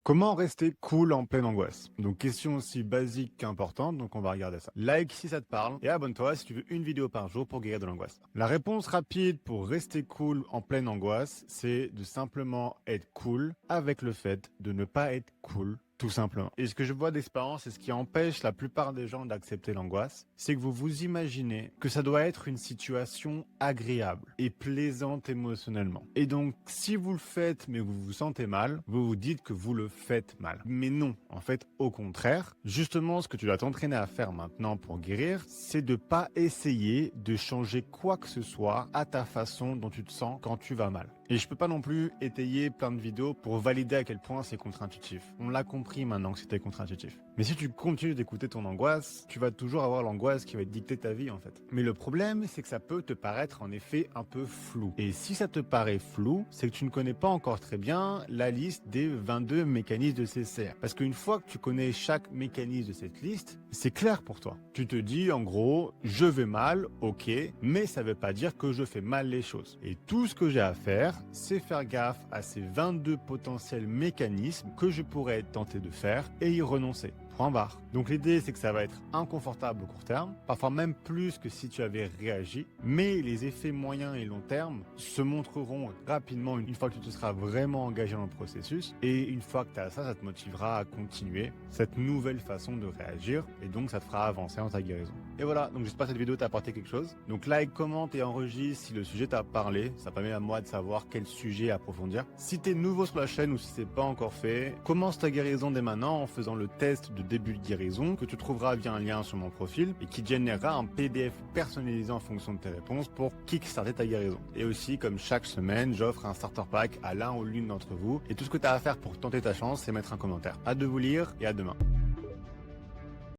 Comment rester cool en pleine angoisse? Donc question aussi basique qu'importante, donc on va regarder ça. Like si ça te parle et abonne-toi si tu veux une vidéo par jour pour guérir de l'angoisse. La réponse rapide pour rester cool en pleine angoisse, c'est de simplement être cool avec le fait de ne pas être cool. Tout simplement. Et ce que je vois d'expérience et ce qui empêche la plupart des gens d'accepter l'angoisse, c'est que vous vous imaginez que ça doit être une situation agréable et plaisante émotionnellement. Et donc, si vous le faites mais vous vous sentez mal, vous vous dites que vous le faites mal. Mais non, en fait, au contraire, justement, ce que tu dois t'entraîner à faire maintenant pour guérir, c'est de pas essayer de changer quoi que ce soit à ta façon dont tu te sens quand tu vas mal. Et je peux pas non plus étayer plein de vidéos pour valider à quel point c'est contre-intuitif. On l'a compris maintenant que c'était contre-intuitif. Mais si tu continues d'écouter ton angoisse, tu vas toujours avoir l'angoisse qui va te dicter ta vie en fait. Mais le problème, c'est que ça peut te paraître en effet un peu flou. Et si ça te paraît flou, c'est que tu ne connais pas encore très bien la liste des 22 mécanismes de CCR. Parce qu'une fois que tu connais chaque mécanisme de cette liste, c'est clair pour toi. Tu te dis en gros, je vais mal, ok, mais ça veut pas dire que je fais mal les choses. Et tout ce que j'ai à faire, c'est faire gaffe à ces 22 potentiels mécanismes que je pourrais tenter de faire et y renoncer. Point barre. Donc l'idée, c'est que ça va être inconfortable au court terme, parfois même plus que si tu avais réagi, mais les effets moyens et long terme se montreront rapidement une fois que tu te seras vraiment engagé dans le processus, et une fois que tu as ça, ça te motivera à continuer cette nouvelle façon de réagir, et donc ça te fera avancer dans ta guérison. Et voilà, donc j'espère que cette vidéo t'a apporté quelque chose. Donc like, commente et enregistre si le sujet t'a parlé, ça permet à moi de savoir quel sujet approfondir. Si t'es nouveau sur la chaîne ou si c'est pas encore fait, commence ta guérison dès maintenant en faisant le test de début de guérison que tu trouveras via un lien sur mon profil et qui générera un PDF personnalisé en fonction de tes réponses pour kickstarter ta guérison. Et aussi, comme chaque semaine, j'offre un starter pack à l'un ou l'une d'entre vous et tout ce que tu as à faire pour tenter ta chance, c'est mettre un commentaire. Hâte de vous lire et à demain.